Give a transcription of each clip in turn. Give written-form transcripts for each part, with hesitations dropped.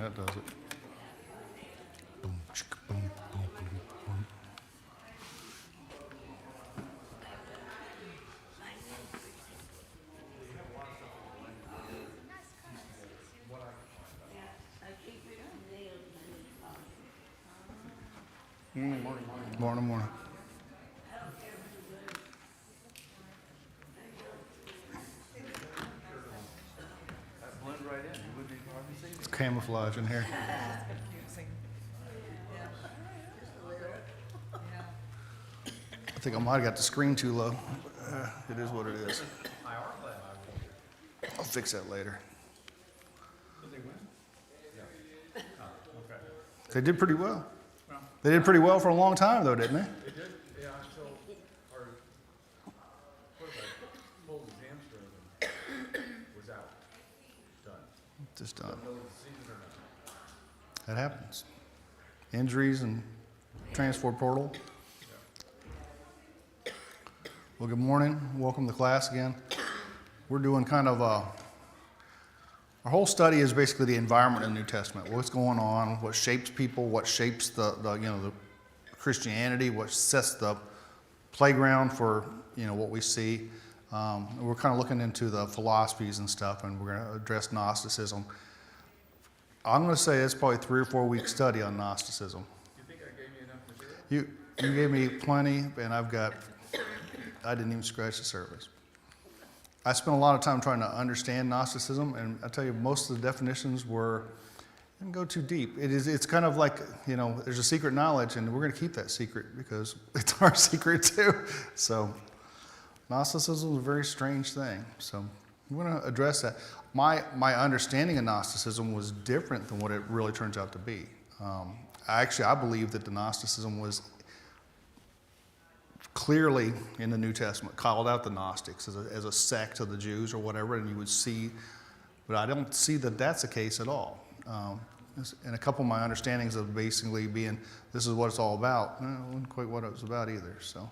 That does it. Boom, chicka, boom, boom, boom, boom. Morning, morning. Camouflage in here. I think I might have got the screen too low. It is what it is. I'll fix that later. They did pretty well. They did pretty well for a long time, though, didn't they? They did, yeah, until our pulled his hamstring and was out, done. Just done. Don't know if the season or not. That happens. Injuries and transfer portal. Well, good morning. Welcome to class again. We're doing kind of our whole study is basically the environment in the New Testament. What's going on? What shapes people? What shapes the Christianity? What sets the playground for what we see? We're kind of looking into the philosophies and stuff, and we're going to address Gnosticism. I'm going to say it's probably 3 or 4 week study on Gnosticism. You think I gave you enough material? You gave me plenty, and I didn't even scratch the surface. I spent a lot of time trying to understand Gnosticism, and I tell you, most of the definitions didn't go too deep. It's kind of like, there's a secret knowledge, and we're going to keep that secret because it's our secret too. So Gnosticism is a very strange thing. So we're going to address that. My understanding of Gnosticism was different than what it really turns out to be. I believe that the Gnosticism was clearly in the New Testament called out the Gnostics as a sect of the Jews or whatever, and you would see, but I don't see that that's the case at all. And a couple of my understandings of basically being, this is what it's all about, wasn't quite what it was about either. So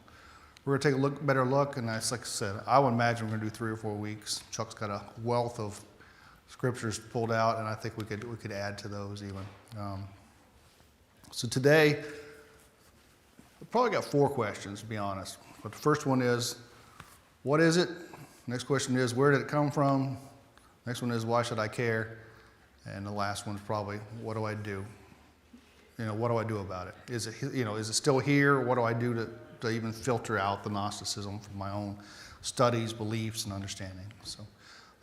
we're going to take a better look, and like I said, I would imagine we're going to do 3 or 4 weeks. Chuck's got a wealth of scriptures pulled out, and I think we could add to those even. So today, I've probably got 4 questions, to be honest. But the first one is, what is it? Next question is, where did it come from? Next one is, why should I care? And the last one is probably, what do I do? What do I do about it? Is it still here? What do I do to even filter out the Gnosticism from my own studies, beliefs, and understanding? So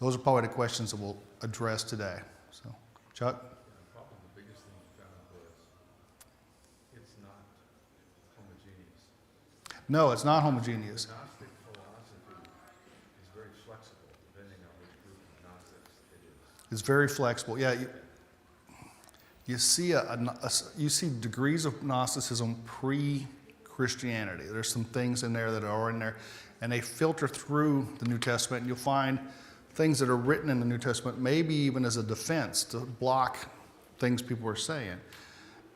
those are probably the questions that we'll address today. So, Chuck? Probably the biggest thing we found was it's not homogeneous. No, it's not homogeneous. The Gnostic philosophy is very flexible depending on which group of Gnostics it is. It's very flexible. Yeah, you see you see degrees of Gnosticism pre-Christianity. There's some things in there that are in there, and they filter through the New Testament, and you'll find things that are written in the New Testament, maybe even as a defense to block things people are saying.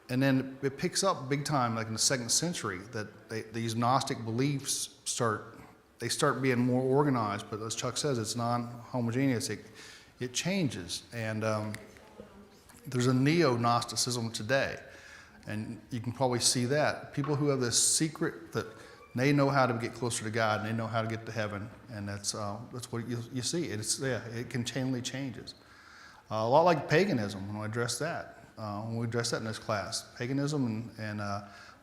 And then it picks up big time, like in the 2nd century, that these Gnostic beliefs start being more organized. But as Chuck says, it's non-homogeneous. It changes. And there's a neo-Gnosticism today. And you can probably see that. People who have this secret that they know how to get closer to God, and they know how to get to heaven, and that's what you see. It continually changes. A lot like paganism, when we address that. In this class. Paganism and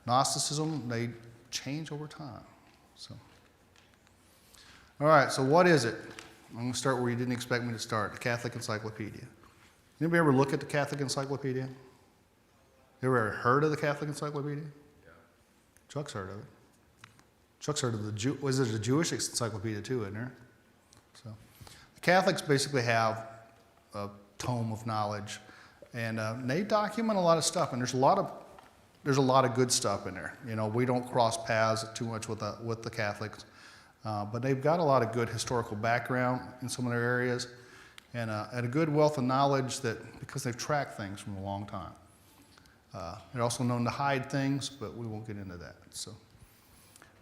Gnosticism, they change over time. So, all right, so what is it? I'm going to start where you didn't expect me to start, the Catholic Encyclopedia. Anybody ever look at the Catholic Encyclopedia? You ever heard of the Catholic Encyclopedia? Yeah. Chuck's heard of it. Chuck's heard of was it a Jewish encyclopedia too, isn't there? So, the Catholics basically have a tome of knowledge, and they document a lot of stuff, and there's a lot of good stuff in there. We don't cross paths too much with the Catholics, but they've got a lot of good historical background in some of their areas, and a good wealth of knowledge because they've tracked things from a long time. They're also known to hide things, but we won't get into that.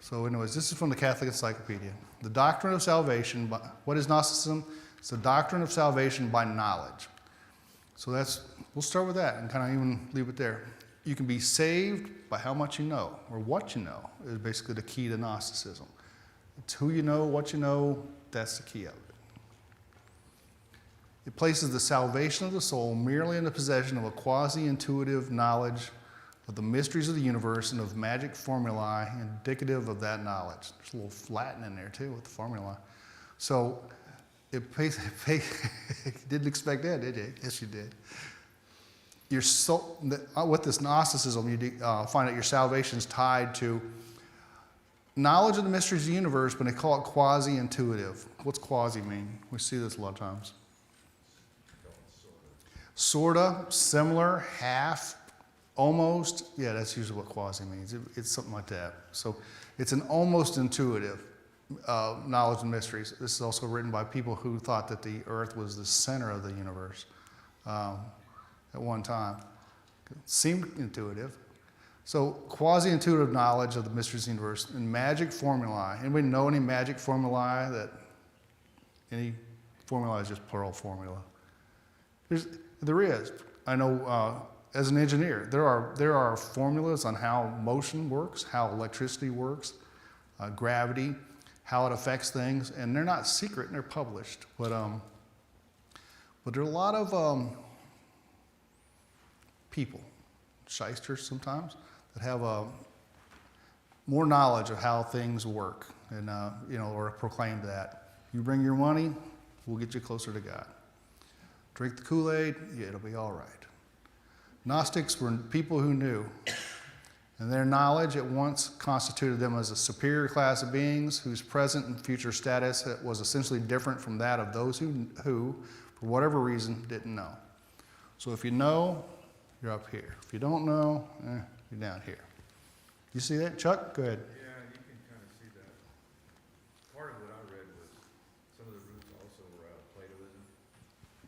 So anyways, this is from the Catholic Encyclopedia. The doctrine of salvation, what is Gnosticism? It's the doctrine of salvation by knowledge. So we'll start with that and kind of even leave it there. You can be saved by how much you know, or what you know, is basically the key to Gnosticism. It's who you know, what you know, that's the key of it. It places the salvation of the soul merely in the possession of a quasi-intuitive knowledge of the mysteries of the universe and of magic formulae indicative of that knowledge. There's a little Latin in there too with the formula. So it pays, you didn't expect that, did you? Yes, you did. Your soul, with this Gnosticism, you find out your salvation is tied to knowledge of the mysteries of the universe, but they call it quasi-intuitive. What's quasi mean? We see this a lot of times. Sorta, similar, half, almost. Yeah, that's usually what quasi means. It's something like that. So it's an almost intuitive knowledge of mysteries. This is also written by people who thought that the earth was the center of the universe at one time. It seemed intuitive. So quasi-intuitive knowledge of the mysteries of the universe and magic formulae. Anybody know any magic formulae? Any formula is just plural formula. There is. I know as an engineer, there are formulas on how motion works, how electricity works, gravity, how it affects things, and they're not secret and they're published. But there are a lot of people, shysters sometimes, that have more knowledge of how things work, and or proclaim that. You bring your money, we'll get you closer to God. Drink the Kool-Aid, yeah, it'll be all right. Gnostics were people who knew, and their knowledge at once constituted them as a superior class of beings whose present and future status was essentially different from that of those who for whatever reason, didn't know. So if you know, you're up here. If you don't know, you're down here. You see that, Chuck? Go ahead. Yeah, you can kind of see that. Part of what I read was some of the roots also were out of Platoism.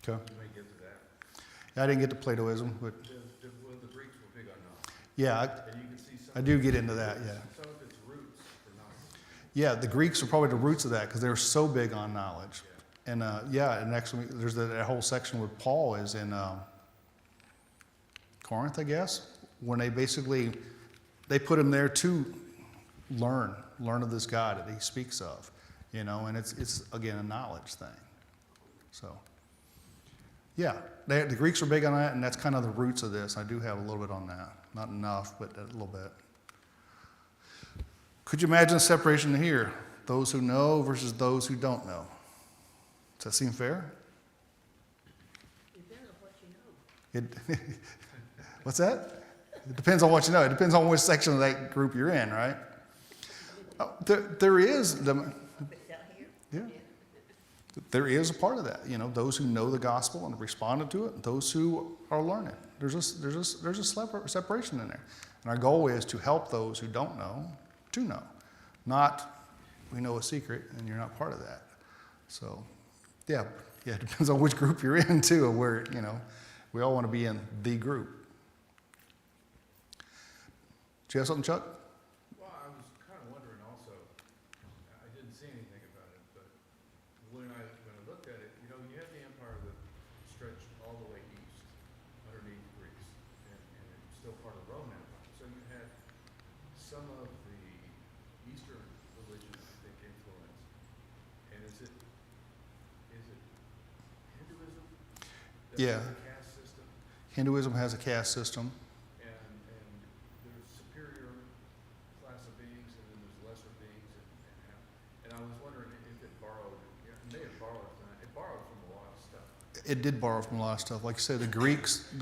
Okay. You may get to that. I didn't get to Platoism, but The Greeks were big on knowledge. yeah, And you can see some I do get into that, yeah. some of its roots for knowledge. Yeah, the Greeks are probably the roots of that because they were so big on knowledge. And and actually, there's that whole section where Paul is in Corinth, I guess, when they put him there to learn of this God that he speaks of, and it's again a knowledge thing. So, yeah, the Greeks are big on that, and that's kind of the roots of this. I do have a little bit on that, not enough, but a little bit. Could you imagine a separation here? Those who know versus those who don't know. Does that seem fair? Depends on what you know. What's that? It depends on what you know. It depends on which section of that group you're in, right? There is Down here? yeah. There is a part of that. Those who know the gospel and responded to it, and those who are learning. There's a separation in there, and our goal is to help those who don't know to know, not we know a secret and you're not part of that. So, yeah. It depends on which group you're in too, where we all want to be in the group. Do you have something, Chuck? Well, I was kind of wondering also, I didn't see anything about it, but when I looked at it, you have the empire that stretched all the way east underneath Greece, and it's still part of the Roman Empire. So you had some of the Eastern religion, I think, influence. And is it Hinduism? That Yeah. has a caste system? Hinduism has a caste system. And there's superior class of beings, and then there's lesser beings, and I was wondering if it borrowed, it may have borrowed from that. It borrowed from a lot of stuff. It did borrow from a lot of stuff. Like you say, the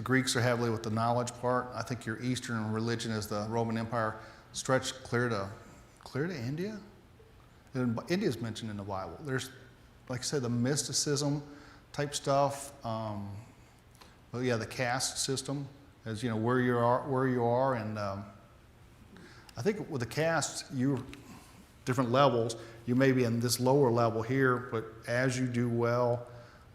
Greeks are heavily with the knowledge part. I think your Eastern religion is the Roman Empire stretched clear to India. And India's mentioned in the Bible. There's, like I said, the mysticism type stuff. But yeah, the caste system, as where you are, and I think with the caste, different levels. You may be in this lower level here, but as you do well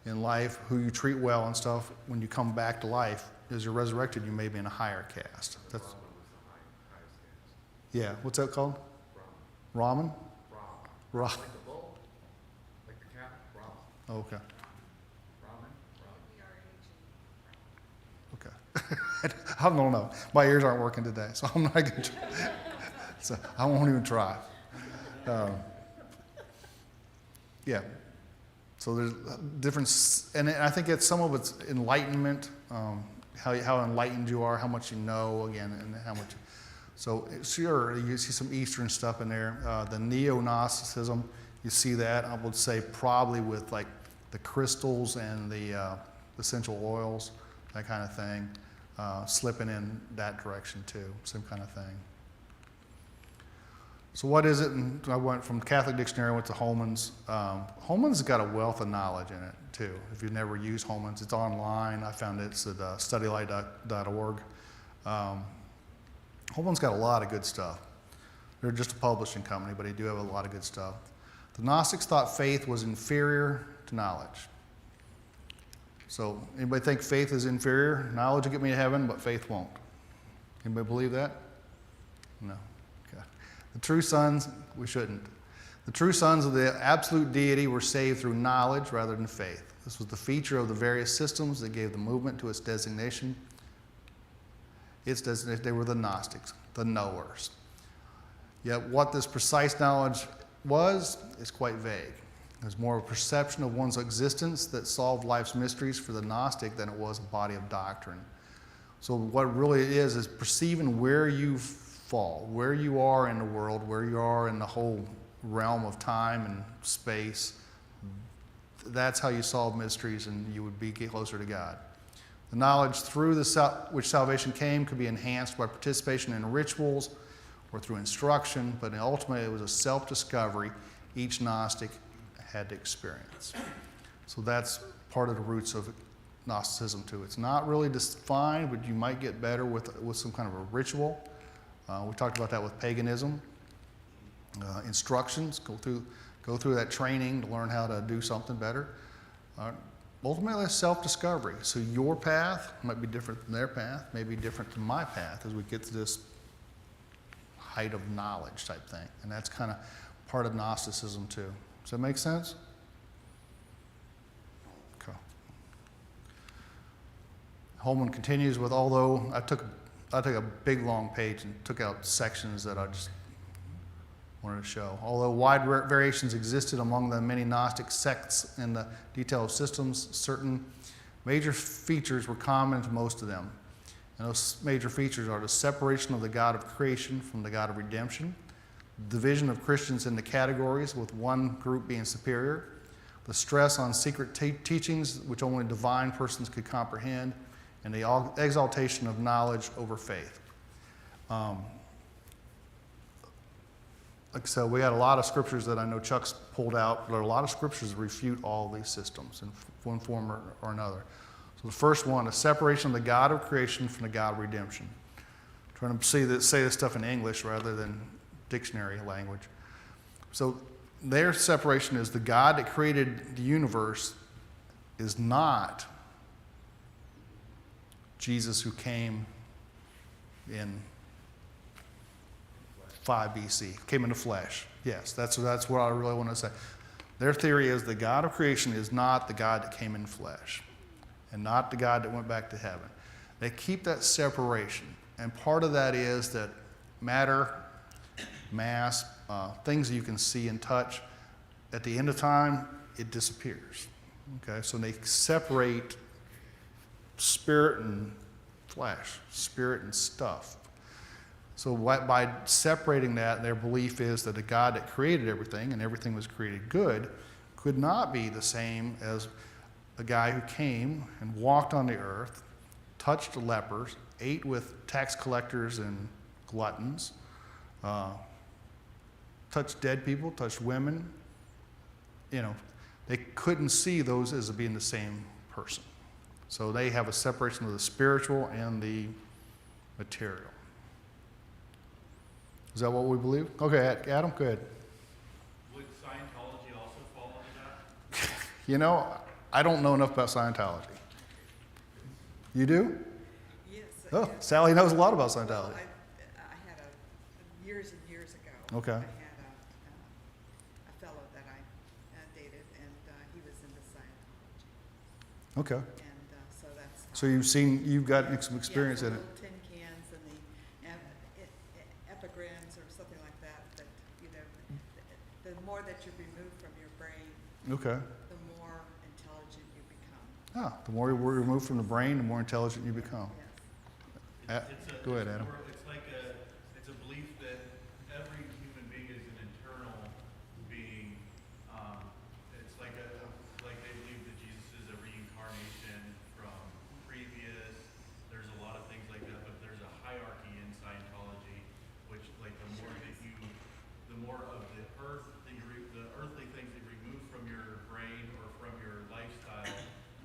in life, who you treat well and stuff, when you come back to life, as you're resurrected, you may be in a higher caste. That's Brahman was the highest caste. yeah. What's that called? Brahman. Ramen. Brahman. Ra. Like the bull, like the cat, Brahman. Okay. Brahman. Brahman. I don't know. My ears aren't working today, so I'm not going to try. So I won't even try. Yeah. So there's different, and I think it's some of it's enlightenment, how enlightened you are, how much you know, again, and how much. So sure, you see some Eastern stuff in there. The neo-Gnosticism, you see that. I would say probably with like the crystals and the essential oils, that kind of thing, slipping in that direction too, same kind of thing. So what is it? And I went from Catholic Dictionary, went to Holman's. Holman's has got a wealth of knowledge in it too. If you've never used Holman's, it's online. I found it's at studylight.org. Holman's got a lot of good stuff. They're just a publishing company, but they do have a lot of good stuff. The Gnostics thought faith was inferior to knowledge. So anybody think faith is inferior? Knowledge will get me to heaven, but faith won't. Anybody believe that? No. Okay. The true sons, we shouldn't. The true sons of the absolute deity were saved through knowledge rather than faith. This was the feature of the various systems that gave the movement to its designation. They were the Gnostics, the knowers. Yet what this precise knowledge was is quite vague. It was more of a perception of one's existence that solved life's mysteries for the Gnostic than it was a body of doctrine. So what it really is perceiving where you fall, where you are in the world, where you are in the whole realm of time and space. That's how you solve mysteries, and you would be closer to God. The knowledge through which salvation came could be enhanced by participation in rituals or through instruction, but ultimately it was a self-discovery each Gnostic had to experience. So that's part of the roots of Gnosticism too. It's not really defined, but you might get better with some kind of a ritual. We talked about that with paganism. Instructions, go through that training to learn how to do something better. Ultimately, it's self-discovery. So your path might be different than their path, maybe different than my path as we get to this height of knowledge type thing. And that's kind of part of Gnosticism too. Does that make sense? Okay. Holman continues with, although I took a big long page and took out sections that I just wanted to show. Although wide variations existed among the many Gnostic sects in the detail of systems, certain major features were common to most of them. And those major features are the separation of the God of creation from the God of redemption, the division of Christians into categories with one group being superior, the stress on secret teachings which only divine persons could comprehend, and the exaltation of knowledge over faith. Like I said, we got a lot of scriptures that I know Chuck's pulled out, but there are a lot of scriptures that refute all these systems in one form or another. So the first one, a separation of the God of creation from the God of redemption. I'm trying to say this stuff in English rather than dictionary language. So their separation is the God that created the universe is not Jesus who came in 5 BC, came in the flesh. Yes, that's what I really want to say. Their theory is the God of creation is not the God that came in flesh and not the God that went back to heaven. They keep that separation. And part of that is that matter, mass, things that you can see and touch, at the end of time, it disappears. Okay, so they separate spirit and flesh, spirit and stuff. So by separating that, their belief is that the God that created everything, and everything was created good, could not be the same as a guy who came and walked on the earth, touched lepers, ate with tax collectors and gluttons, touched dead people, touched women. You know, they couldn't see those as being the same person. So they have a separation of the spiritual and the material. Is that what we believe? Okay, Adam, go ahead. Would Scientology also fall into that? You know, I don't know enough about Scientology. You do? Yes. Oh, yes. Sally knows a lot about Well, Scientology. I had years and years ago. Okay. I had a fellow that I dated, and he was into Scientology. Okay. And so that's So you've got some experience in Yeah, the it. little tin cans and the epigrams or something like that, that, the more that you remove from your brain, Okay. the more intelligent you become. The more you remove from the brain, the more intelligent you become. Yes. Go ahead, Adam. It's a belief that every human being is an internal being. It's like they believe that Jesus is a reincarnation from previous. There's a lot of things like that, but there's a hierarchy in Scientology, which like the more of the earthly things that you remove from your brain or from your lifestyle,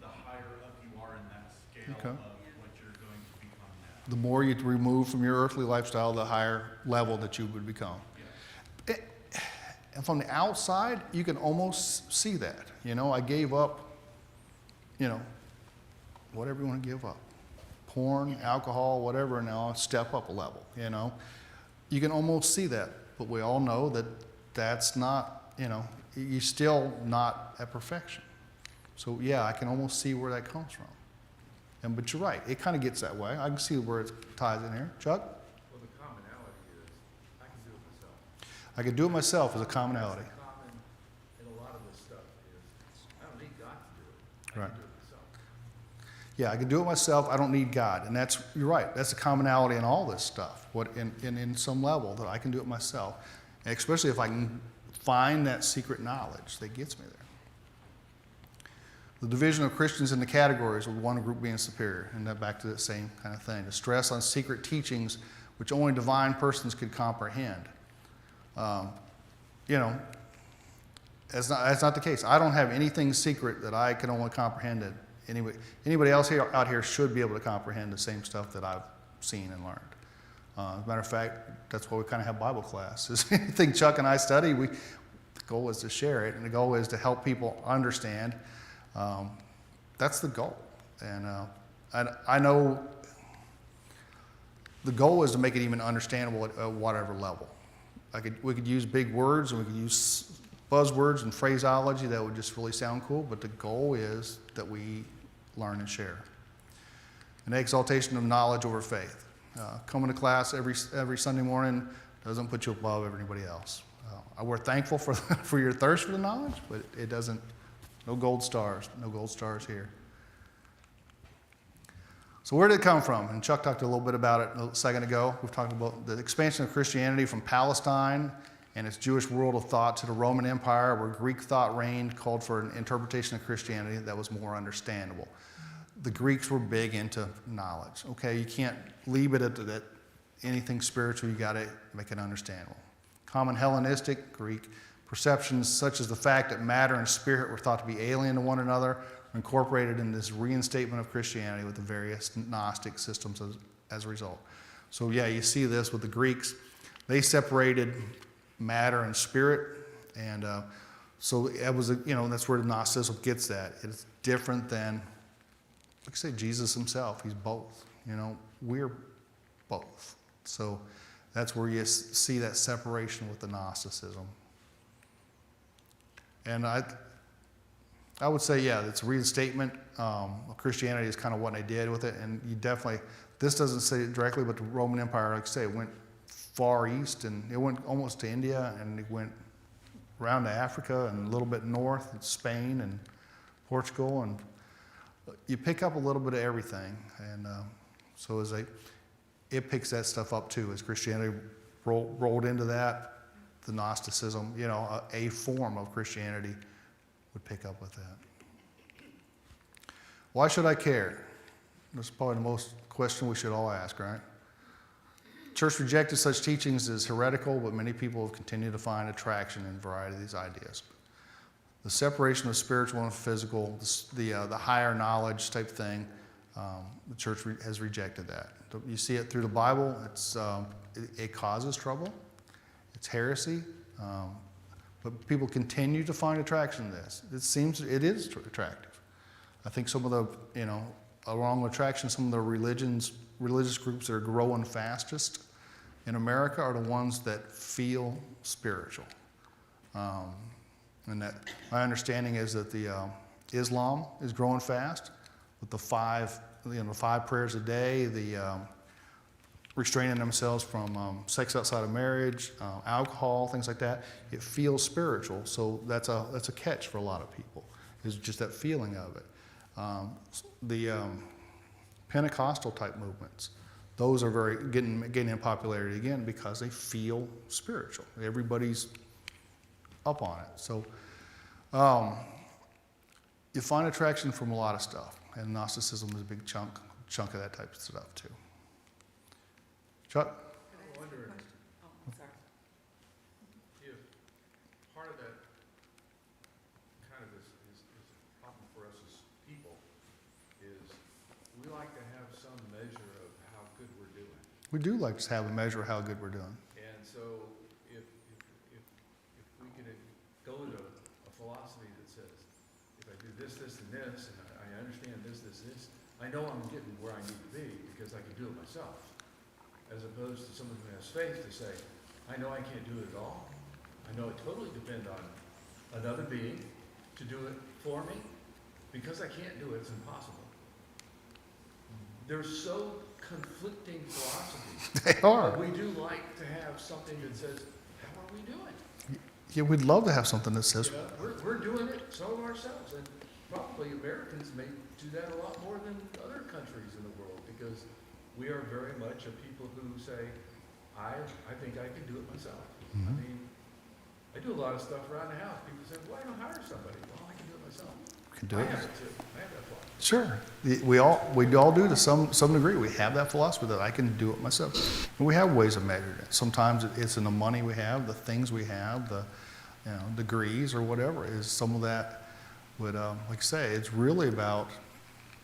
the higher up you are in that scale Okay. of what you're going to become now. The more you remove from your earthly lifestyle, the higher level that you would become. And from the outside, you can almost see that. I gave up, whatever you want to give up. Porn, alcohol, whatever, and now I step up a level, You can almost see that, but we all know that that's not, you're still not at perfection. So yeah, I can almost see where that comes from. But you're right, it kind of gets that way. I can see where it ties in here. Chuck? Well, the commonality is, I can do it myself. I can do it myself as a commonality. That's common in a lot of this stuff is, I don't need God to do it. I Right. can do it myself. Yeah, I can do it myself. I don't need God. And you're right. That's a commonality in all this stuff. In some level that I can do it myself, and especially if I can find that secret knowledge that gets me there. The division of Christians into categories, with one group being superior, and that back to the same kind of thing. The stress on secret teachings which only divine persons could comprehend. That's not the case. I don't have anything secret that I can only comprehend it. Anybody else out here should be able to comprehend the same stuff that I've seen and learned. As a matter of fact, that's why we kind of have Bible class. Is anything Chuck and I study, the goal is to share it, and the goal is to help people understand. That's the goal. And I know the goal is to make it even understandable at whatever level. We could use big words and we could use buzzwords and phraseology that would just really sound cool, but the goal is that we learn and share. An exaltation of knowledge over faith. Coming to class every Sunday morning doesn't put you above everybody else. We're thankful for your thirst for the knowledge, but it doesn't. No gold stars here. So where did it come from? And Chuck talked a little bit about it a second ago. We've talked about the expansion of Christianity from Palestine and its Jewish world of thought to the Roman Empire, where Greek thought reigned, called for an interpretation of Christianity that was more understandable. The Greeks were big into knowledge. Okay, you can't leave it at that anything spiritual, you got to make it understandable. Common Hellenistic, Greek perceptions such as the fact that matter and spirit were thought to be alien to one another were incorporated in this reinstatement of Christianity with the various Gnostic systems as a result. So yeah, you see this with the Greeks. They separated matter and spirit, and so it was that's where the Gnosticism gets that. It's different than, like I say, Jesus himself. He's both. We're both. So that's where you see that separation with the Gnosticism. And I would say, yeah, it's a reinstatement of Christianity is kind of what they did with it. And you definitely, this doesn't say it directly, but the Roman Empire, like I say, it went far east, and it went almost to India, and it went around to Africa and a little bit north, and Spain and Portugal, and you pick up a little bit of everything. And so it picks that stuff up too, as Christianity rolled into that. The Gnosticism, a form of Christianity would pick up with that. Why should I care? That's probably the most question we should all ask, right? Church rejected such teachings as heretical, but many people have continued to find attraction in a variety of these ideas. The separation of spiritual and physical, the higher knowledge type thing, the church has rejected that. You see it through the Bible. It causes trouble. It's heresy, but people continue to find attraction in this. It is attractive. I think some of the, along with attraction, some of the religious groups that are growing fastest in America are the ones that feel spiritual. And that my understanding is that the Islam is growing fast, but the five the 5 prayers a day, the restraining themselves from sex outside of marriage, alcohol, things like that. It feels spiritual, so that's a catch for a lot of people. Is just that feeling of it. The Pentecostal type movements, those are getting in popularity again because they feel spiritual. Everybody's up on it. So you find attraction from a lot of stuff, and Gnosticism is a big chunk of that type of stuff too. Chuck? Could I ask a wondering- question? Oh, I'm sorry. If part of that kind of is a problem for us as people is we like to have some measure of how good we're doing. We do like to have a measure of how good we're doing. And so if we could go to a philosophy that says, if I do this, this, and this, and I understand this, I know I'm getting where I need to be because I can do it myself. As opposed to someone who has faith to say, I know I can't do it at all. I know it totally depends on another being to do it for me. Because I can't do it, it's impossible. They're so conflicting philosophies. They are. But we do like to have something that says, how are we doing? Yeah, we'd love to have something that says, You know, we're doing it some of ourselves, and probably Americans may do that a lot more than other countries in the world, because we are very much a people who say, I think I can do it myself. I Mhm. mean, I do a lot of stuff around the house. People say, why don't I hire somebody? Well, I can do it myself. can do I it. have it too. I have that philosophy. Sure. We all do to some degree. We have that philosophy that I can do it myself. And we have ways of measuring it. Sometimes it's in the money we have, the things we have, the degrees or whatever. Is some of that would like I say, it's really about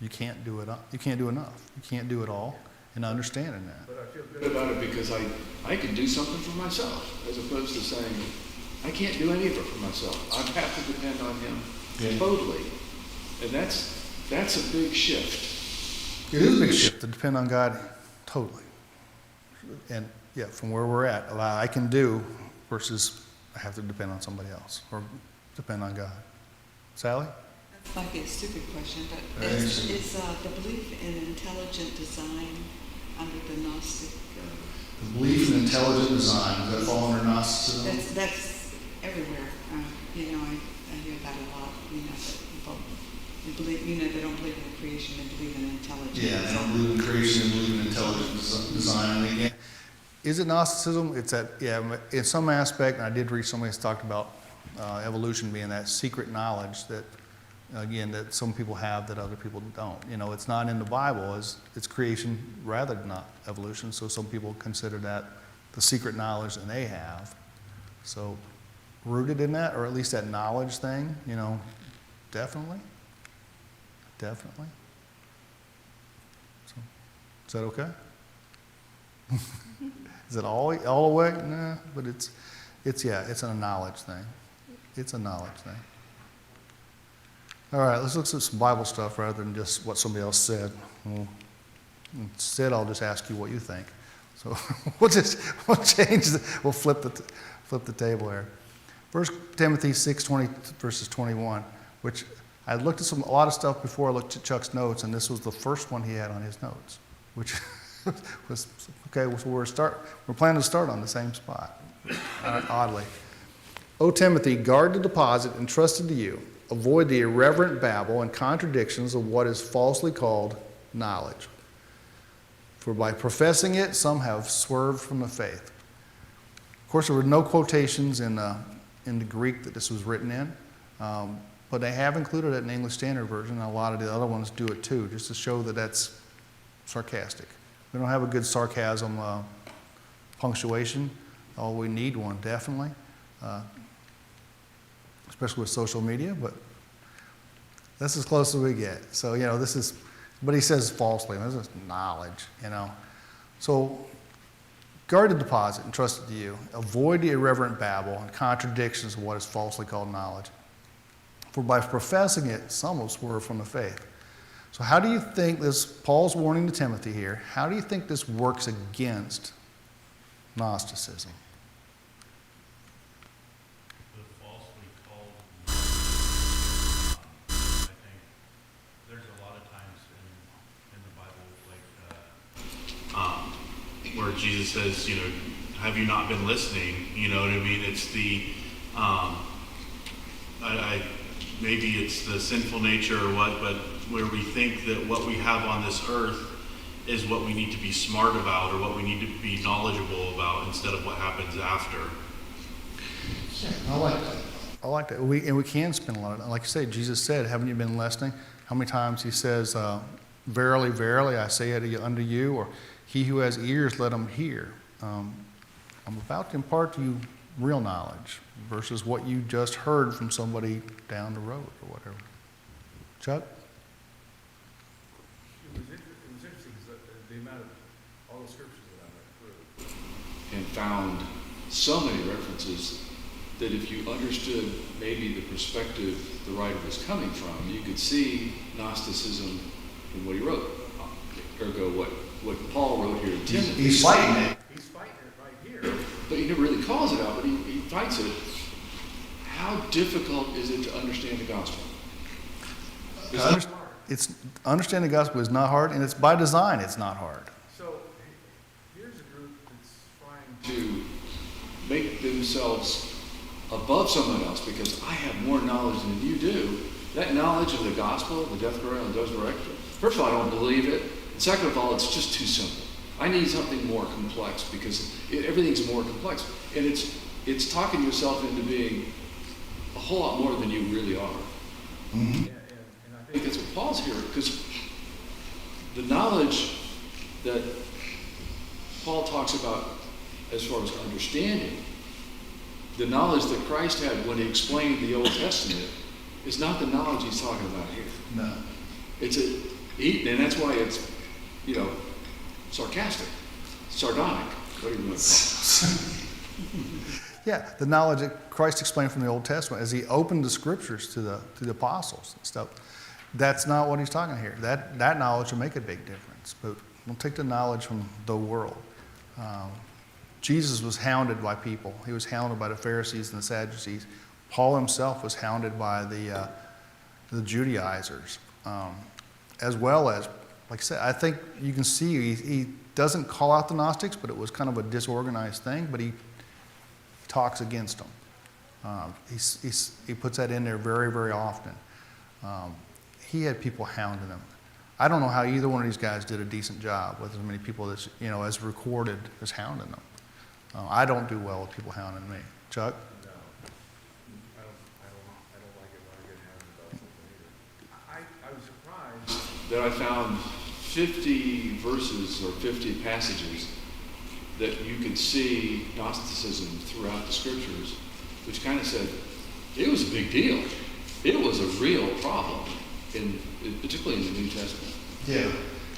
you can't do it. You can't do enough. You can't do it all, and understanding that. But I feel good good. about it because I can do something for myself, as opposed to saying, I can't do any of it for myself. I have to depend on him totally. And that's a big shift. It is a big shift to depend on God totally. And yeah, from where we're at, I can do versus I have to depend on somebody else or depend on God. Sally? That might be a stupid question, but Very is interesting. the belief in intelligent design under the Gnostic? The belief in intelligent design, does that fall under Gnosticism? That's everywhere. You know, I hear that a lot. You know, that people they believe. You know, they don't believe in creation. They believe in intelligent Yeah, they don't design. believe in creation, they believe in intelligent design. And again, is it Gnosticism? It's that, yeah, in some aspect, and I did read somebody that's talked about evolution being that secret knowledge that, again, that some people have that other people don't. You know, it's not in the Bible, it's creation rather than not evolution, so some people consider that the secret knowledge that they have. So rooted in that, or at least that knowledge thing, you know, definitely. Definitely. So, is that okay? Is it all the way? Nah, but it's a knowledge thing. It's a knowledge thing. All right, let's look at some Bible stuff rather than just what somebody else said. Instead, I'll just ask you what you think. So we'll flip the table here. 1 Timothy 6:20 verses 21, which I looked at a lot of stuff before I looked at Chuck's notes, and this was the first one he had on his notes, which was okay. So we're planning to start on the same spot. Oddly, O Timothy, guard the deposit entrusted to you. Avoid the irreverent babble and contradictions of what is falsely called knowledge. For by professing it, some have swerved from the faith. Of course, there were no quotations in the Greek that this was written in. But they have included it in the English Standard Version, and a lot of the other ones do it too, just to show that that's sarcastic. We don't have a good sarcasm punctuation. Oh, we need one, definitely, especially with social media, but that's as close as we get. So, you know, but he says falsely, this is knowledge, you know. So, guard the deposit entrusted to you. Avoid the irreverent babble and contradictions of what is falsely called knowledge. For by professing it, some will swerve from the faith. So how do you think this, Paul's warning to Timothy here, how do you think this works against Gnosticism? The falsely called, I think there's a lot of times in the Jesus says, you know, have you not been listening? You know what I mean? It's the, maybe it's the sinful nature or what, but where we think that what we have on this earth is what we need to be smart about or what we need to be knowledgeable about instead of what happens after. I like that. I like that. We can spend a lot of, like you say, Jesus said, haven't you been listening? How many times he says, verily, verily, I say unto you, or he who has ears, let him hear. I'm about to impart to you real knowledge versus what you just heard from somebody down the road or whatever. Chuck? It was interesting because the amount of all the scriptures that I read through. And found so many references that if you understood maybe the perspective the writer was coming from, you could see Gnosticism in what he wrote. Ergo, what Paul wrote here in Timothy. He's fighting it. He's fighting it right here. But he never really calls it out, but he fights it. How difficult is it to understand the gospel? It's understanding the gospel is not hard, and it's by design. It's not hard. So here's a group that's trying To make themselves above someone else because I have more knowledge than you do. That knowledge of the gospel, the death, burial, and resurrection, first of all, I don't believe it. And second of all, it's just too simple. I need something more complex because everything's more complex. And it's talking yourself into being a whole lot more than you really are. Mm-hmm. and I think that's what Paul's here, because the knowledge that Paul talks about as far as understanding, the knowledge that Christ had when he explained the Old Testament is not the knowledge he's talking about here. No. And that's why it's, sarcastic, sardonic, whatever you want to call it. Yeah, the knowledge that Christ explained from the Old Testament as he opened the scriptures to the apostles and stuff. That's not what he's talking here. That knowledge will make a big difference. But we'll take the knowledge from the world. Jesus was hounded by people. He was hounded by the Pharisees and the Sadducees. Paul himself was hounded by the Judaizers, as well as, like I said, I think you can see he doesn't call out the Gnostics, but it was kind of a disorganized thing, but he talks against them. He puts that in there very, very often. He had people hounding him. I don't know how either one of these guys did a decent job with as many people as, as recorded as hounding them. I don't do well with people hounding me. Chuck? no. I don't like it when I get hounded about something either. I was surprised. That I found 50 verses or 50 passages that you could see Gnosticism throughout the scriptures, which kind of said it was a big deal. It was a real problem, particularly in the New Testament. Yeah.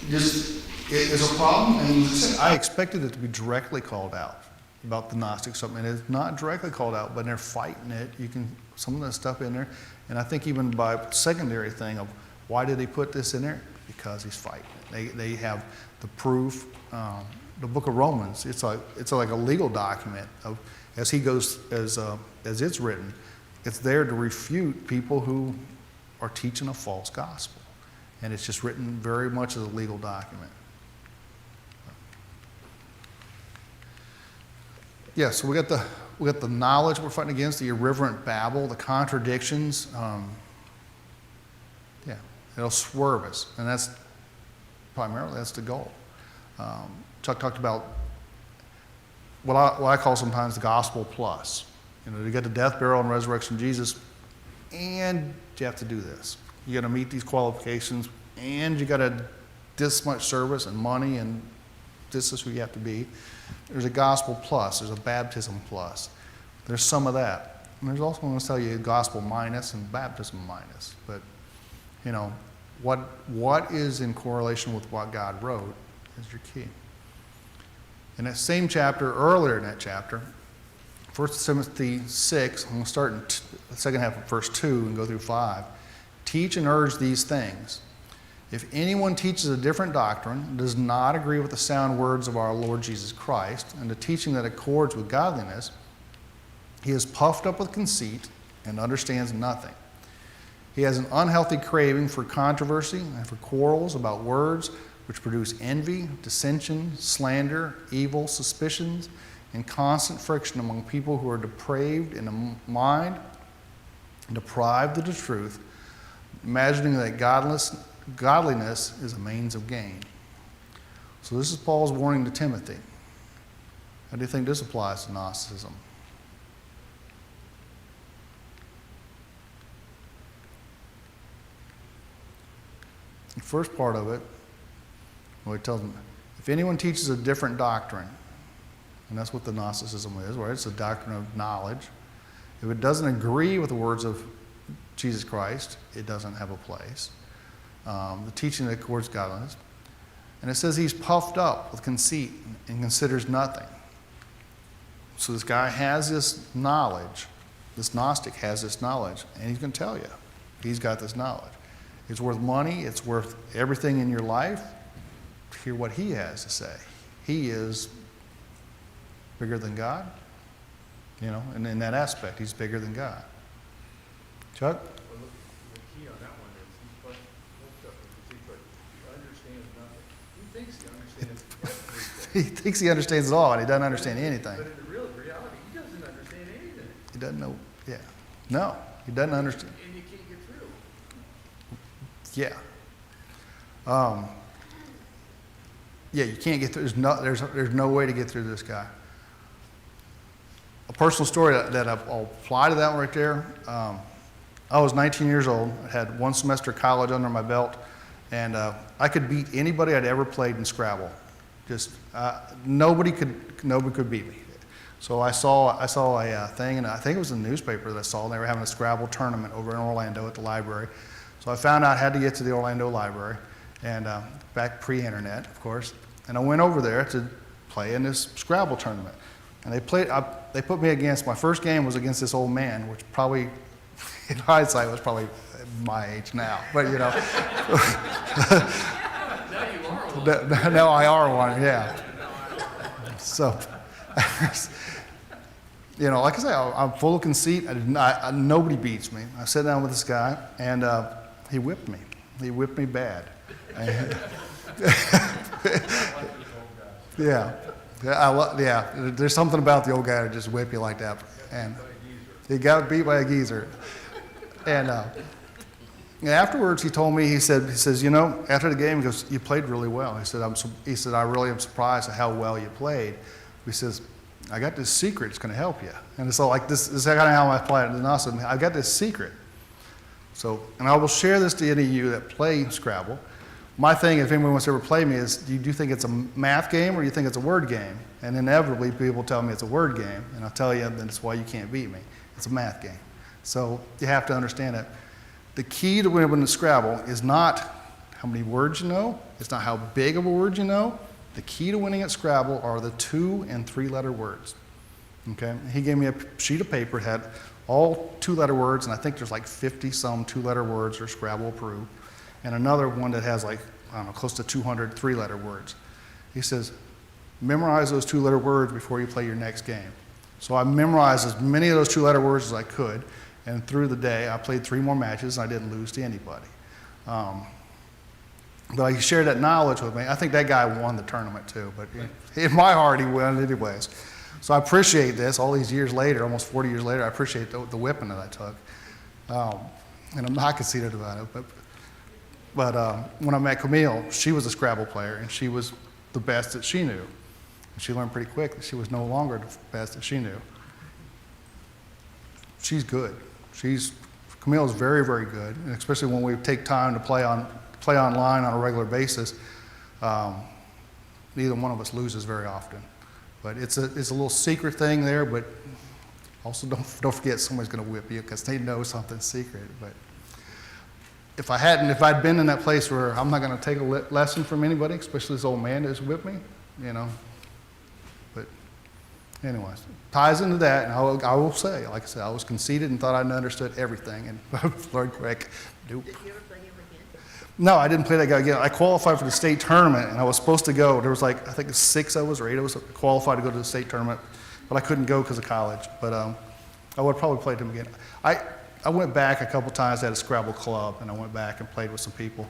It's a problem, and I expected it to be directly called out about the Gnostics, something. It's not directly called out, but they're fighting it. You can, some of that stuff in there, and I think even by secondary thing of why did he put this in there? Because he's fighting it. They have the proof. The book of Romans, it's like a legal document of, as he goes, as it's written, it's there to refute people who are teaching a false gospel. And it's just written very much as a legal document. Yeah, so we got the knowledge we're fighting against, the irreverent babble, the contradictions. Yeah, it'll swerve us, and that's the goal. Chuck talked about what I call sometimes the gospel plus. You get the death, burial, and resurrection of Jesus, and you have to do this. You got to meet these qualifications, and you got to this much service and money, and this is who you have to be. There's a gospel plus. There's a baptism plus. There's some of that. And there's also, I'm going to tell you, gospel minus and baptism minus. But, what is in correlation with what God wrote is your key. In that same chapter, earlier in that chapter, 1 Timothy 6, I'm going to start in the second half of verse 2 and go through 5. Teach and urge these things. If anyone teaches a different doctrine, does not agree with the sound words of our Lord Jesus Christ, and the teaching that accords with godliness, he is puffed up with conceit and understands nothing. He has an unhealthy craving for controversy and for quarrels about words, which produce envy, dissension, slander, evil, suspicions, and constant friction among people who are depraved in the mind, deprived of the truth, imagining that godliness is a means of gain. So this is Paul's warning to Timothy. How do you think this applies to Gnosticism? The first part of it, well, it tells them, if anyone teaches a different doctrine, and that's what the Gnosticism is, right? It's a doctrine of knowledge. If it doesn't agree with the words of Jesus Christ, it doesn't have a place. The teaching that accords godliness. And it says he's puffed up with conceit and considers nothing. So this guy has this knowledge. This Gnostic has this knowledge, and he's going to tell you. He's got this knowledge. It's worth money. It's worth everything in your life. Hear what he has to say. He is bigger than God. You know, and in that aspect, he's bigger than God. Chuck? Well, look, the key on that one is he's puffed up with conceit, but he understands nothing. He thinks he understands everything. He thinks he understands it all, and he doesn't understand anything. But in the real reality, he doesn't understand anything. He doesn't know. Yeah. No, he doesn't understand. And you can't get through. Yeah. Yeah, you can't get through. There's no way to get through this guy. A personal story that I'll apply to that one right there. I was 19 years old. I had one semester of college under my belt, and I could beat anybody I'd ever played in Scrabble. Just nobody could beat me. So I saw a thing, and I think it was in the newspaper that I saw. They were having a Scrabble tournament over in Orlando at the library. So I found out I had to get to the Orlando library, and back pre-internet, of course. And I went over there to play in this Scrabble tournament. And they put me against, my first game was against this old man, which probably, in hindsight, was probably my age now. But, you know. Now you are one. Now I are one, yeah. So, you know, like I say, I'm full of conceit. Nobody beats me. I sat down with this guy, and he whipped me. He whipped me bad. Yeah. There's something about the old guy that just whip you like that. And he got beat by a geezer. And afterwards, he told me, he says, you know, after the game, he goes, you played really well. He said, I really am surprised at how well you played. He says, I got this secret that's going to help you. And it's all like, this is kind of how I play it. And also, I got this secret. So, and I will share this to any of you that play Scrabble. My thing, if anyone wants to ever play me, is do you think it's a math game or do you think it's a word game? And inevitably, people tell me it's a word game, and I'll tell you that's why you can't beat me. It's a math game. So you have to understand that. The key to winning Scrabble is not how many words you know. It's not how big of a word you know. The key to winning at Scrabble are the 2- and 3-letter words. Okay? He gave me a sheet of paper. It had all 2-letter words, and I think there's like 50-some 2-letter words are Scrabble approved. And another one that has like, I don't know, close to 200 3-letter words. He says, memorize those 2-letter words before you play your next game. So I memorized as many of those 2-letter words as I could, and through the day, I played 3 more matches, and I didn't lose to anybody. But he shared that knowledge with me. I think that guy won the tournament too, but in my heart, he won anyways. So I appreciate this. All these years later, almost 40 years later, I appreciate the whipping that I took. And I'm not conceited about it, but when I met Camille, she was a Scrabble player, and she was the best that she knew. And she learned pretty quick that she was no longer the best that she knew. She's good. Camille is very, very good, and especially when we take time to play online on a regular basis. Neither one of us loses very often, but it's a little secret thing there. But also don't forget somebody's going to whip you because they know something's secret. But if I'd been in that place where I'm not going to take a lesson from anybody, especially this old man that's whipped me, you know. But anyways, ties into that, and I will say, like I said, I was conceited and thought I understood everything, and I learned quick. Nope. Did you ever play him again? No, I didn't play that guy again. I qualified for the state tournament, and I was supposed to go. There was like, I think 6 of us or 8 of us qualified to go to the state tournament, but I couldn't go because of college. But I would probably played him again. I went back a couple times at a Scrabble club, and I went back and played with some people.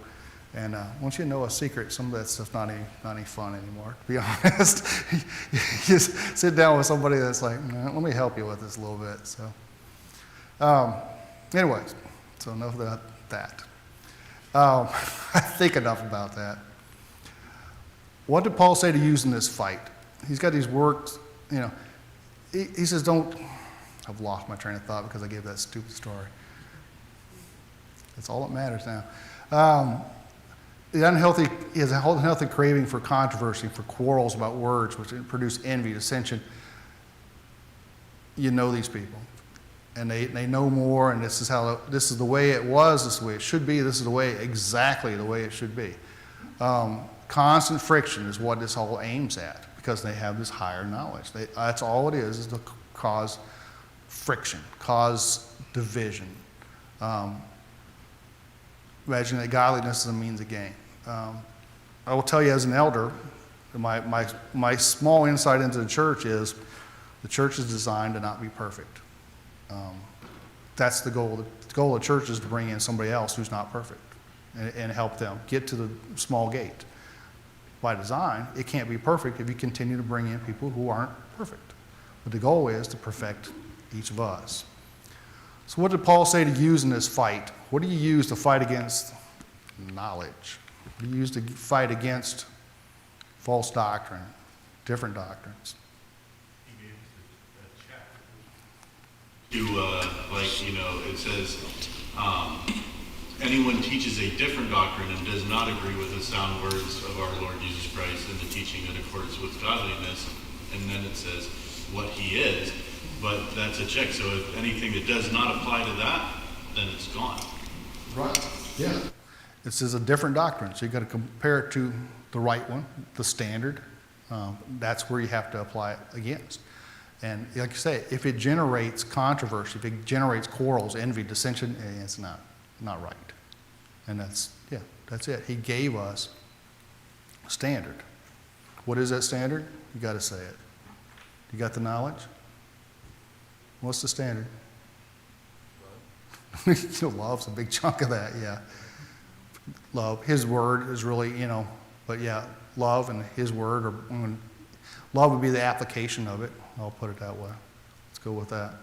And once you know a secret, some of that stuff's not any fun anymore, to be honest. You just sit down with somebody that's like, "Nah, let me help you with this a little bit." So, anyways, so enough about that. I think enough about that. What did Paul say to use in this fight? He's got these words, you know. He says, don't. I've lost my train of thought because I gave that stupid story. That's all that matters now. He has a unhealthy craving for controversy, for quarrels about words, which produce envy, dissension. You know these people, and they know more. And this is the way it was. This is the way it should be. This is exactly the way it should be. Constant friction is what this all aims at, because they have this higher knowledge. That's all it is to cause friction, cause division. Imagine that godliness is a means of gain. I will tell you as an elder, my small insight into the church is the church is designed to not be perfect. That's the goal. The goal of the church is to bring in somebody else who's not perfect and help them get to the small gate. By design, it can't be perfect if you continue to bring in people who aren't perfect. But the goal is to perfect each of us. So what did Paul say to use in this fight? What do you use to fight against knowledge? What do you use to fight against false doctrine, different doctrines? He gave us a check. It says, anyone teaches a different doctrine and does not agree with the sound words of our Lord Jesus Christ and the teaching in accordance with godliness, and then it says what he is, but that's a check. So if anything that does not apply to that, then it's gone. Right. Yeah. This is a different doctrine, so you've got to compare it to the right one, the standard. That's where you have to apply it against. And like you say, if it generates controversy, if it generates quarrels, envy, dissension, it's not right. And that's it. He gave us a standard. What is that standard? You got to say it. You got the knowledge? What's the standard? Love's a big chunk of that, yeah. Love. His word is really, but yeah, love and his word love would be the application of it. I'll put it that way. Let's go with that.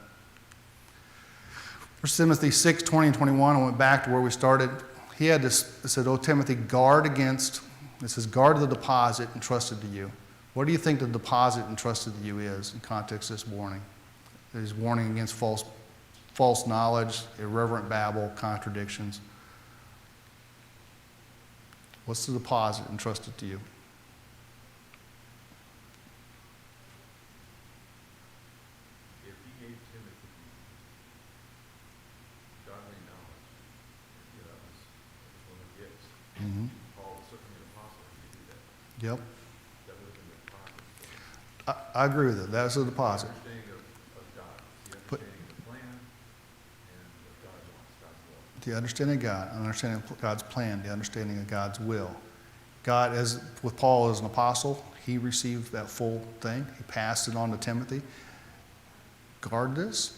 1 Timothy 6, 20 and 21, I went back to where we started. He had this, it said, "O Timothy, guard the deposit entrusted to you." What do you think the deposit entrusted to you is in context of this warning? He's warning against false knowledge, irreverent babble, contradictions. What's the deposit entrusted to you? If he gave Timothy godly knowledge, that's one of the gifts. Mm-hmm. Paul was certainly an apostle if he did that. Yep. That would have been the deposit. I agree with it. That's the deposit. Understanding of God, the But- understanding of the plan and what God wants, God's will. The understanding of God, understanding of God's plan, the understanding of God's will. God, as with Paul as an apostle, he received that full thing. He passed it on to Timothy. Guard this.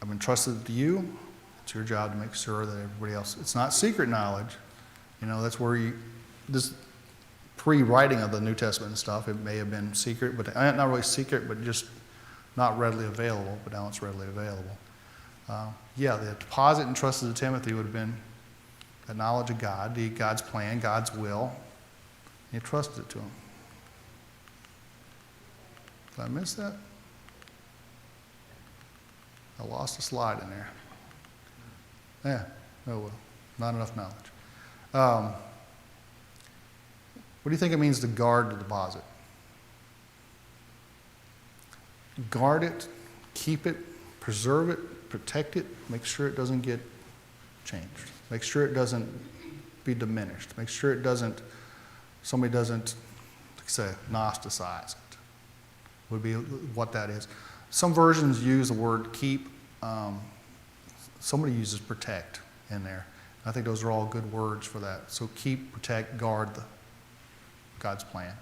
I've entrusted it to you. It's your job to make sure that everybody else, it's not secret knowledge. That's where this pre-writing of the New Testament and stuff, it may have been secret, but not really secret, but just not readily available, but now it's readily available. The deposit entrusted to Timothy would have been the knowledge of God, God's plan, God's will. He trusted it to him. Did I miss that? I lost a slide in there. Yeah, oh well, not enough knowledge. What do you think it means to guard the deposit? Guard it, keep it, preserve it, protect it, make sure it doesn't get changed. Make sure it doesn't be diminished. Make sure somebody doesn't, say, gnosticize it, would be what that is. Some versions use the word keep. Somebody uses protect in there. I think those are all good words for that. So keep, protect, guard God's plan.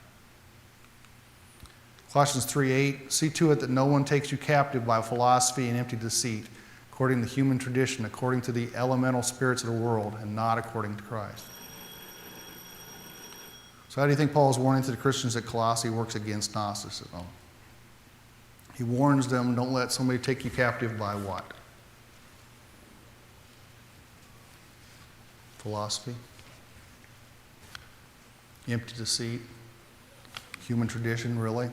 Colossians 3:8, "See to it that no one takes you captive by philosophy and empty deceit, according to human tradition, according to the elemental spirits of the world, and not according to Christ." So how do you think Paul's warning to the Christians at Colossae works against Gnosticism? He warns them, don't let somebody take you captive by what? Philosophy, empty deceit, human tradition, really,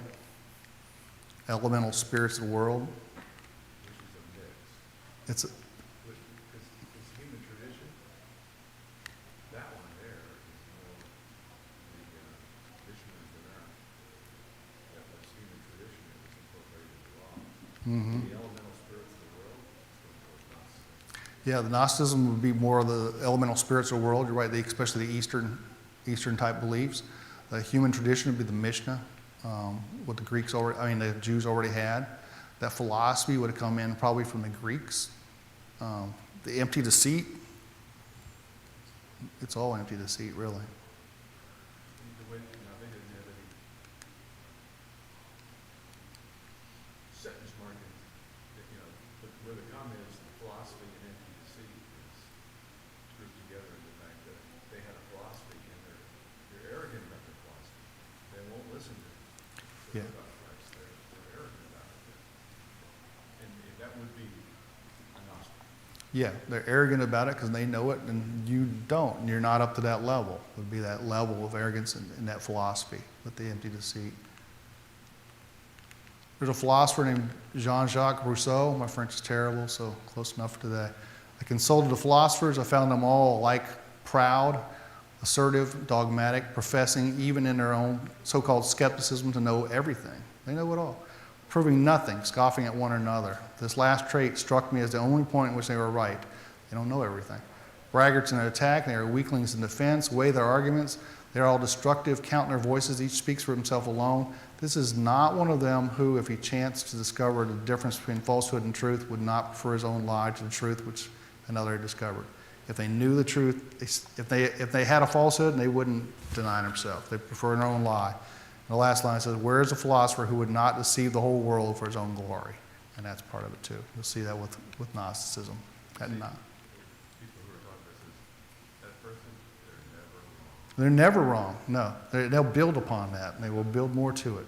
elemental spirits of the world. It's a, It's human tradition. That one there is more the missionaries of that. That's human tradition that was incorporated into law. The elemental spirits of the world is what goes Gnosticism. yeah, the Gnosticism would be more of the elemental spiritual world. You're right, especially the Eastern type beliefs. The human tradition would be the Mishnah, what the the Jews already had. That philosophy would have come in probably from the Greeks. The empty deceit, it's all empty deceit, really. The way, they didn't have any sentence marking, but where the comment is, philosophy and empty deceit is grouped together in the fact that they had a philosophy and they're arrogant about their philosophy. They won't listen to Yeah. about Christ. They're arrogant about it. And that would be a Gnostic. Yeah, they're arrogant about it because they know it and you don't, and you're not up to that level. It would be that level of arrogance in that philosophy with the empty deceit. There's a philosopher named Jean-Jacques Rousseau. My French is terrible, so close enough today. I consulted the philosophers. I found them all alike proud, assertive, dogmatic, professing even in their own so-called skepticism to know everything. They know it all. Proving nothing, scoffing at one another. This last trait struck me as the only point in which they were right. They don't know everything. Braggarts in attack, they are weaklings in defense, weigh their arguments. They are all destructive, count their voices, each speaks for himself alone. This is not one of them who, if he chanced to discover the difference between falsehood and truth, would not prefer his own lie to the truth which another had discovered. If they knew the truth, if they had a falsehood, they wouldn't deny themselves. They prefer their own lie. And the last line says, where is a philosopher who would not deceive the whole world for his own glory? And that's part of it too. You'll see that with Gnosticism. People who are taught this is that person, They're never wrong. No, they'll build upon that, and they will build more to it.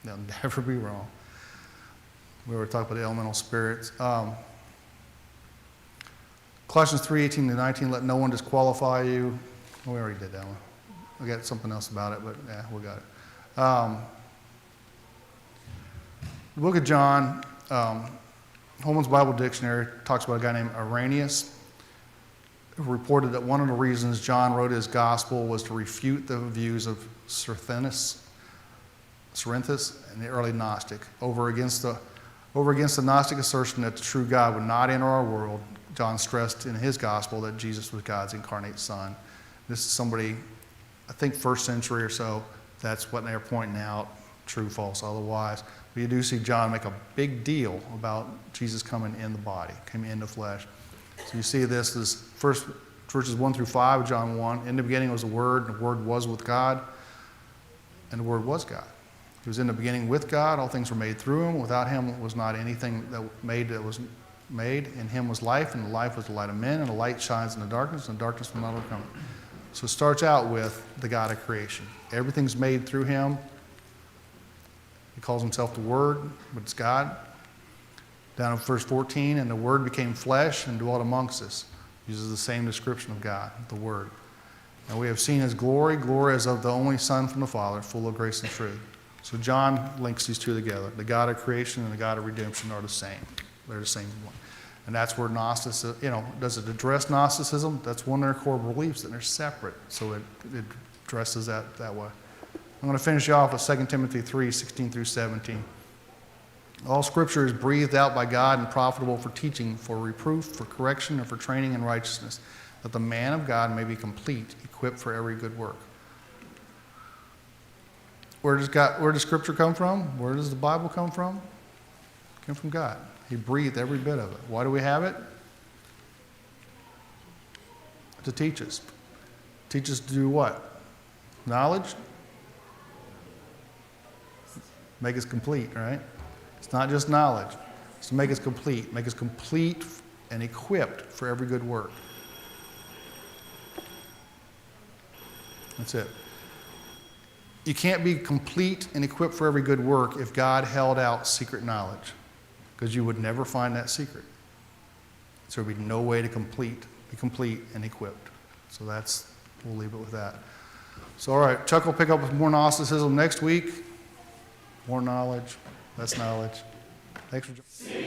They'll never be wrong. We were talking about the elemental spirits. Colossians 3:18-19, let no one disqualify you. We already did that one. We got something else about it, but yeah, we got it. The book of John, Holman's Bible Dictionary talks about a guy named Irenaeus, who reported that one of the reasons John wrote his gospel was to refute the views of Cerinthus, and the early Gnostic, over against the Gnostic assertion that the true God would not enter our world. John stressed in his gospel that Jesus was God's incarnate Son. This is somebody, I think, first century or so. That's what they're pointing out, true, false, otherwise. But you do see John make a big deal about Jesus coming in the body, coming in the flesh. So you see this as first verses 1-5 of John 1. In the beginning was the Word, and the Word was with God, and the Word was God. He was in the beginning with God. All things were made through him. Without him was not anything that was made. In him was life, and the life was the light of men, and the light shines in the darkness, and the darkness will not overcome it. So it starts out with the God of creation. Everything's made through him. He calls himself the Word, but it's God. Down in verse 14, and the Word became flesh and dwelt amongst us. Uses the same description of God, the Word. And we have seen his glory, glory as of the only Son from the Father, full of grace and truth. So John links these two together. The God of creation and the God of redemption are the same. They're the same one. And that's where Gnosticism, does it address Gnosticism? That's one of their core beliefs, that they're separate. So it addresses that way. I'm going to finish off with 2 Timothy 3:16-17. All Scripture is breathed out by God and profitable for teaching, for reproof, for correction, and for training in righteousness, that the man of God may be complete, equipped for every good work. Where does Scripture come from? Where does the Bible come from? It came from God. He breathed every bit of it. Why do we have it? To teach us. Teach us to do what? Knowledge? Make us complete, right? It's not just knowledge. It's to make us complete and equipped for every good work. That's it. you can't be complete and equipped for every good work if God held out secret knowledge, because you would never find that secret. So there'd be no way to be complete and equipped. So we'll leave it with that. So, all right, Chuck will pick up with more Gnosticism next week. More knowledge. That's knowledge. Thanks for joining.